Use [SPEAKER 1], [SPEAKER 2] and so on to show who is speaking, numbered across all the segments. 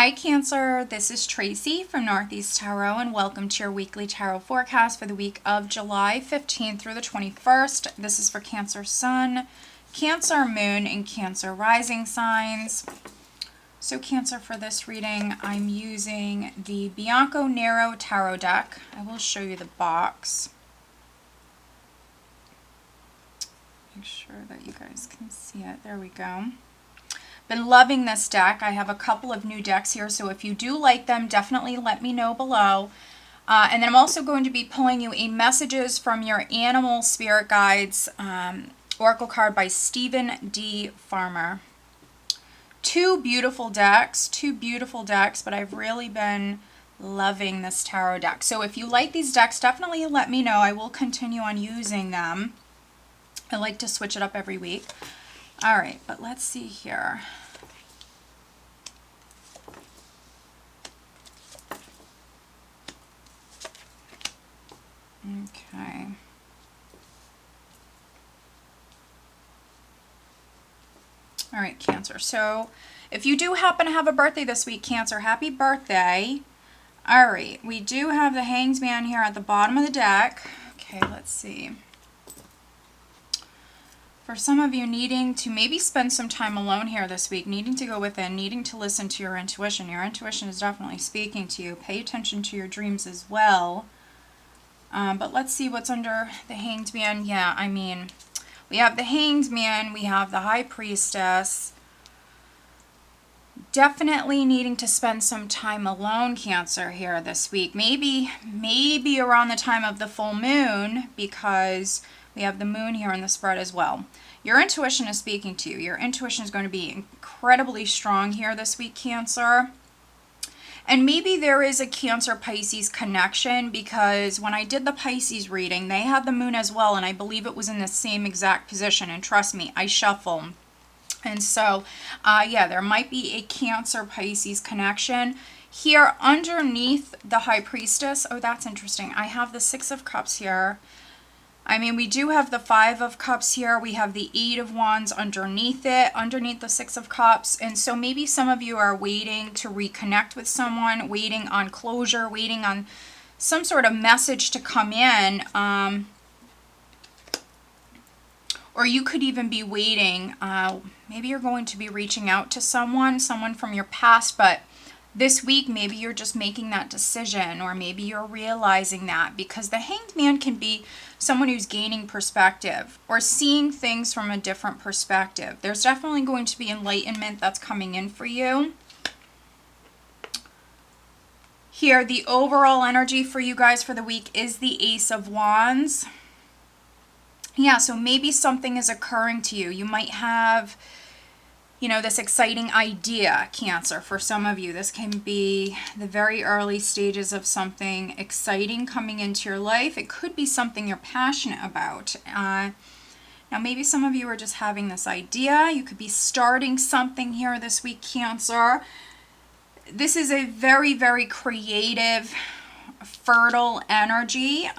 [SPEAKER 1] Hi Cancer, this is Tracy from Northeast Tarot and welcome to your weekly tarot forecast for the week of July 15th through the 21st. This is for Cancer Sun, Cancer Moon, and Cancer Rising signs. So Cancer, for this reading, I'm using the Bianco Nero Tarot deck. I will show you the box. Make sure that you guys can see it. There we go. Been loving this deck. I have a couple of new decks here, so if you do like them, definitely let me know below. And then I'm also going to be pulling you a Messages from Your Animal Spirit Guides Oracle card by Stephen D. Farmer. Two beautiful decks, but I've really been loving this tarot deck. So if you like these decks, definitely let me know. I will continue on using them. I like to switch it up every week. All right, but let's see here. Okay. All right, Cancer. So if you do happen to have a birthday this week, Cancer, happy birthday. All right, we do have the Hanged Man here at the bottom of the deck. Okay, let's see. For some of you needing to maybe spend some time alone here this week, needing to go within, needing to listen to your intuition. Your intuition is definitely speaking to you. Pay attention to your dreams as well. But let's see what's under the Hanged Man. Yeah, I mean, we have the Hanged Man, we have the High Priestess. Definitely needing to spend some time alone, Cancer, here this week. Maybe around the time of the full moon, because we have the moon here in the spread as well. Your intuition is speaking to you. Your intuition is going to be incredibly strong here this week, Cancer. And maybe there is a Cancer-Pisces connection, because when I did the Pisces reading, they had the moon as well, and I believe it was in the same exact position. And trust me, I shuffle. And so, yeah, there might be a Cancer-Pisces connection. Here underneath the High Priestess, oh, that's interesting. I have the Six of Cups here. I mean, we do have the Five of Cups here. We have the Eight of Wands underneath it, underneath the Six of Cups. And so maybe some of you are waiting to reconnect with someone, waiting on closure, waiting on some sort of message to come in. Or you could even be waiting. Maybe you're going to be reaching out to someone from your past, but this week, maybe you're just making that decision, or maybe you're realizing that, because the Hanged Man can be someone who's gaining perspective or seeing things from a different perspective. There's definitely going to be enlightenment that's coming in for you. Here, the overall energy for you guys for the week is the Ace of Wands. Yeah, so maybe something is occurring to you. You might have, you know, this exciting idea, Cancer. For some of you, this can be the very early stages of something exciting coming into your life. It could be something you're passionate about. Now, maybe some of you are just having this idea. You could be starting something here this week, Cancer. This is a very, very creative, fertile energy.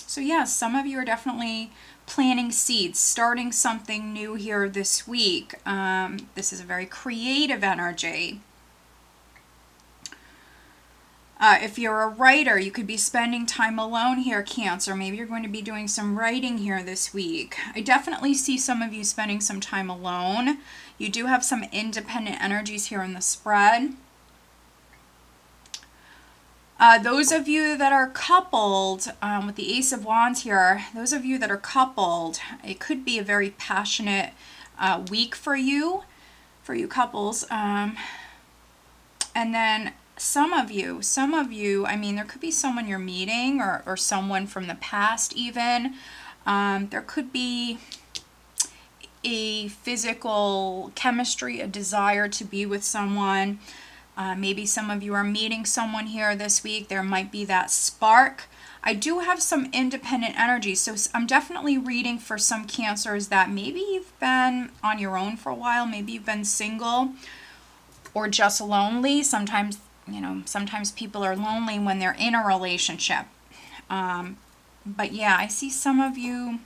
[SPEAKER 1] So, yeah, some of you are definitely planting seeds, starting something new here this week. This is a very creative energy. If you're a writer, you could be spending time alone here, Cancer. Maybe you're going to be doing some writing here this week. I definitely see some of you spending some time alone. You do have some independent energies here in the spread. Those of you that are coupled, with the Ace of Wands here, those of you that are coupled, it could be a very passionate week for you couples. And then some of you, I mean, there could be someone you're meeting, or someone from the past even. There could be a physical chemistry, a desire to be with someone. Maybe some of you are meeting someone here this week. There might be that spark. I do have some independent energy, so I'm definitely reading for some Cancers that maybe you've been on your own for a while. Maybe you've been single or just lonely. Sometimes, you know, sometimes people are lonely when they're in a relationship. But yeah, I see some of you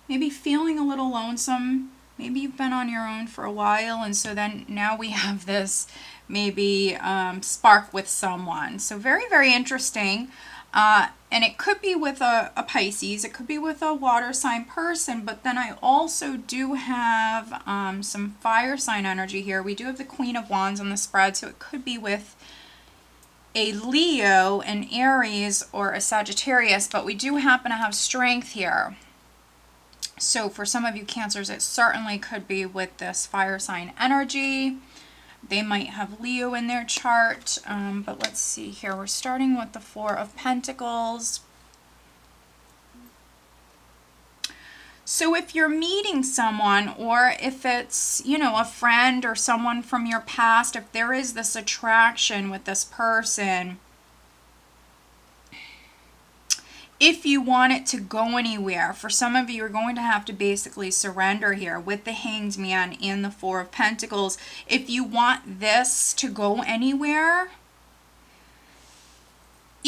[SPEAKER 1] maybe feeling a little lonesome Maybe you've been on your own for a while, and so then now we have this maybe spark with someone. So very, very interesting. And it could be with a Pisces, it could be with a water sign person, but then I also do have some fire sign energy here. We do have the Queen of Wands on the spread, so it could be with a Leo, an Aries, or a Sagittarius, but we do happen to have strength here. So for some of you Cancers, it certainly could be with this fire sign energy. They might have Leo in their chart, but let's see here. We're starting with the Four of Pentacles. So if you're meeting someone, or if it's, you know, a friend or someone from your past, if there is this attraction with this person, if you want it to go anywhere, for some of you, you're going to have to basically surrender here with the Hanged Man and the Four of Pentacles. If you want this to go anywhere,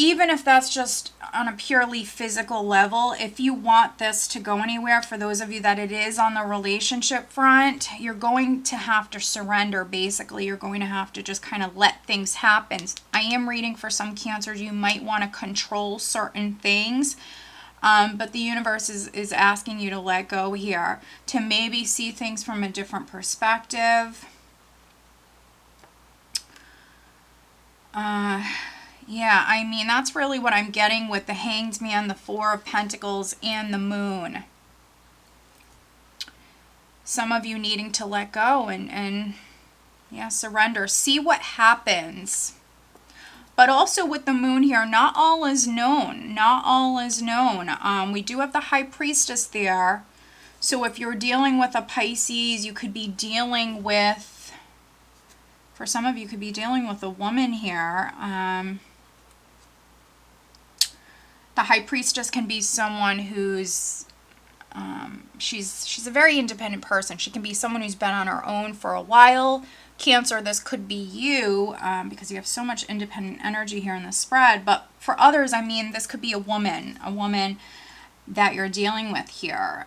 [SPEAKER 1] even if that's just on a purely physical level, if you want this to go anywhere, for those of you that it is on the relationship front, you're going to have to surrender. Basically, you're going to have to just kind of let things happen. I am reading for some Cancers, you might want to control certain things, but the universe is asking you to let go here, to maybe see things from a different perspective. Yeah, I mean, that's really what I'm getting with the Hanged Man, the Four of Pentacles, and the Moon. Some of you needing to let go and yeah, surrender. See what happens. But also with the Moon here, not all is known. Not all is known. We do have the High Priestess there. So if you're dealing with a Pisces, you could be dealing with, for some of you, could be dealing with a woman here. The High Priestess can be someone who's, she's a very independent person. She can be someone who's been on her own for a while. Cancer, this could be you, because you have so much independent energy here in the spread. But for others, I mean, this could be a woman that you're dealing with here.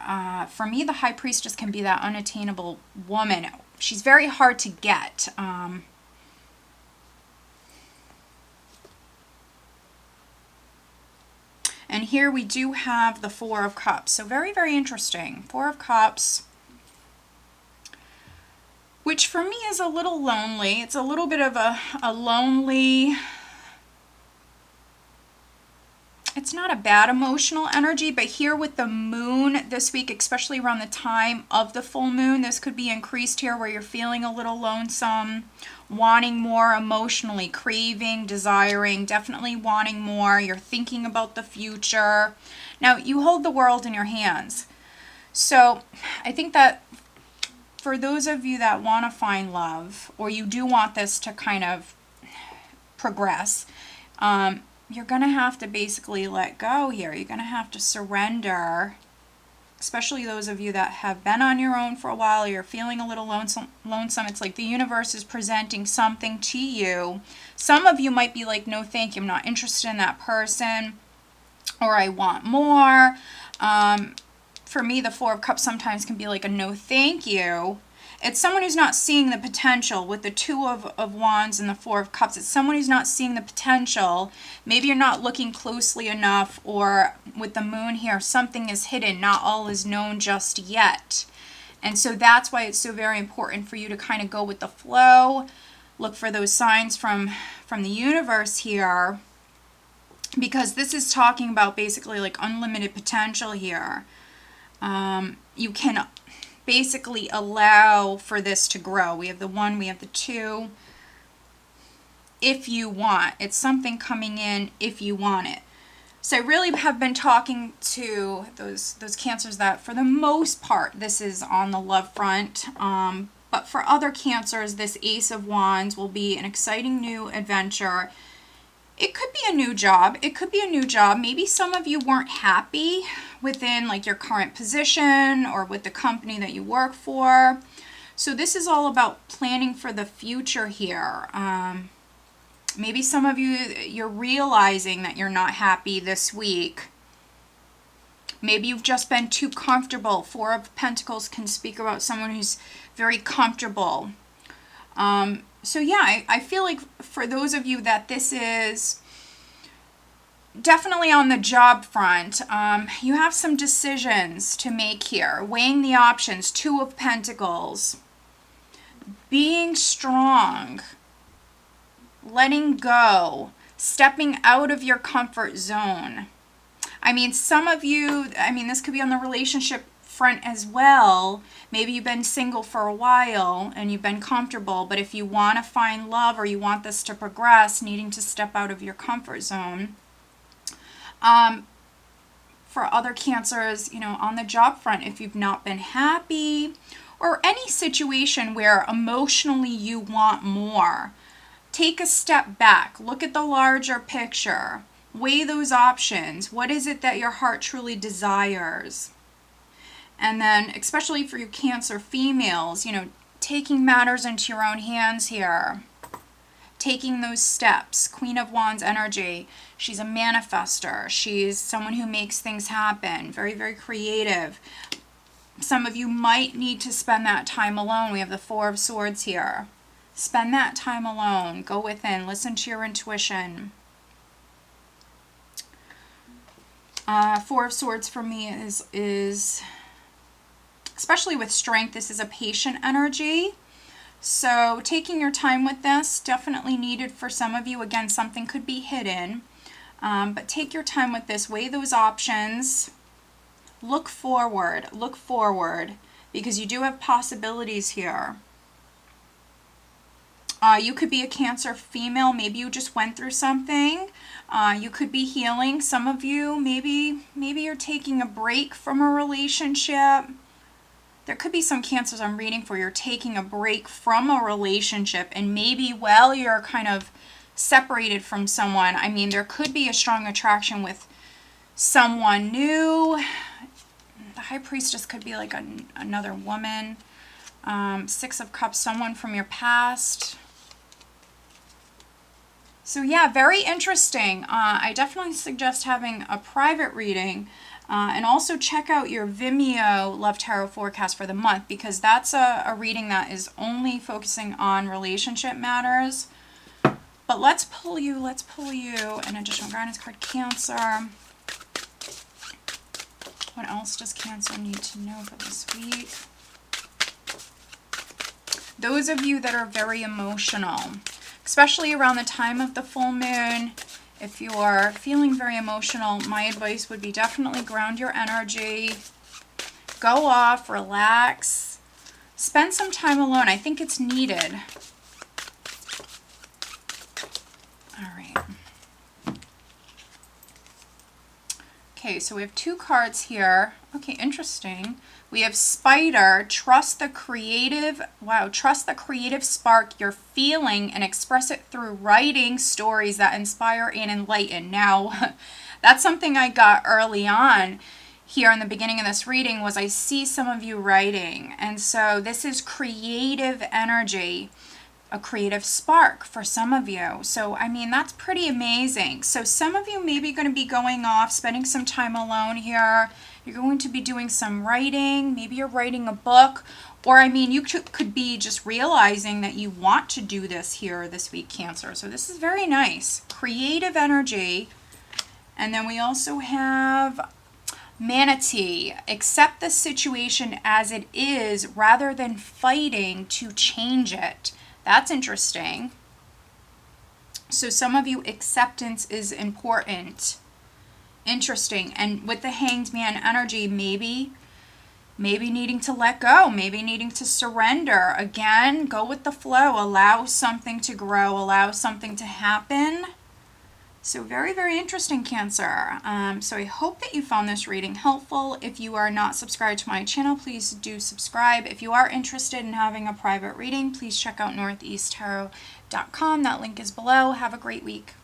[SPEAKER 1] For me, the High Priestess can be that unattainable woman. She's very hard to get. And here we do have the Four of Cups. So very, very interesting. Four of Cups, which for me is a little lonely. It's a little bit of a lonely, it's not a bad emotional energy, but here with the Moon this week, especially around the time of the full moon, this could be increased here where you're feeling a little lonesome, wanting more emotionally, craving, desiring, definitely wanting more. You're thinking about the future. Now, you hold the world in your hands. So I think that for those of you that want to find love, or you do want this to kind of progress, you're going to have to basically let go here. You're going to have to surrender, especially those of you that have been on your own for a while. You're feeling a little lonesome. It's like the universe is presenting something to you. Some of you might be like, no, thank you. I'm not interested in that person, or I want more. For me, the Four of Cups sometimes can be like a no, thank you. It's someone who's not seeing the potential with the Two of Wands and the Four of Cups. It's someone who's not seeing the potential. Maybe you're not looking closely enough, or with the Moon here, something is hidden. Not all is known just yet. And so that's why it's so very important for you to kind of go with the flow. Look for those signs from the universe here, because this is talking about basically like unlimited potential here. You can basically allow for this to grow. We have the 1, we have the 2. If you want, it's something coming in if you want it. So I really have been talking to those Cancers that for the most part this is on the love front. But for other Cancers, this Ace of Wands will be an exciting new adventure. It could be a new job. It could be a new job. Maybe some of you weren't happy within like your current position or with the company that you work for. So this is all about planning for the future here. Maybe some of you, you're realizing that you're not happy this week. Maybe you've just been too comfortable. Four of Pentacles can speak about someone who's very comfortable. So yeah, I feel like for those of you that this is definitely on the job front, you have some decisions to make here. Weighing the options. Two of Pentacles. Being strong. Letting go. Stepping out of your comfort zone. I mean, some of you, this could be on the relationship front as well. Maybe you've been single for a while and you've been comfortable, but if you want to find love or you want this to progress, needing to step out of your comfort zone. For other Cancers, on the job front, if you've not been happy or any situation where emotionally you want more, take a step back, look at the larger picture, weigh those options. What is it that your heart truly desires? And then, especially for you Cancer females, taking matters into your own hands here. Taking those steps. Queen of Wands energy. She's a manifester. She's someone who makes things happen. Very, very creative. Some of you might need to spend that time alone. We have the Four of Swords here. Spend that time alone. Go within. Listen to your intuition. Four of Swords for me is especially with strength, this is a patient energy. So taking your time with this, definitely needed for some of you. Again, something could be hidden. But take your time with this. Weigh those options. Look forward. Look forward. Because you do have possibilities here. You could be a Cancer female. Maybe you just went through something. You could be healing. Some of you, maybe you're taking a break from a relationship. There could be some Cancers I'm reading for. You're taking a break from a relationship, and maybe while you're kind of separated from someone, there could be a strong attraction with someone new. The High Priestess could be like another woman. Six of Cups, someone from your past. So yeah, very interesting. I definitely suggest having a private reading. And also check out your Vimeo Love Tarot forecast for the month, because that's a reading that is only focusing on relationship matters. But let's pull you an additional guidance card, Cancer. What else does Cancer need to know for this week? Those of you that are very emotional, especially around the time of the full moon, if you're feeling very emotional, my advice would be definitely ground your energy, go off, relax, spend some time alone. I think it's needed. All right. Okay, so we have two cards here. Okay, interesting. We have Spider, trust the creative spark you're feeling and express it through writing stories that inspire and enlighten. Now, that's something I got early on here in the beginning of this reading, was I see some of you writing. And so this is creative energy, a creative spark for some of you. So, that's pretty amazing. So some of you may be going to be going off, spending some time alone here. You're going to be doing some writing. Maybe you're writing a book. Or, you could be just realizing that you want to do this here this week, Cancer. So this is very nice. Creative energy. And then we also have Manatee. Accept the situation as it is rather than fighting to change it. That's interesting. So some of you, acceptance is important. Interesting. And with the Hanged Man energy, maybe needing to let go, maybe needing to surrender. Again, go with the flow. Allow something to grow. Allow something to happen. So very, very interesting, Cancer. So I hope that you found this reading helpful. If you are not subscribed to my channel, please do subscribe. If you are interested in having a private reading, please check out northeasttarot.com. That link is below. Have a great week.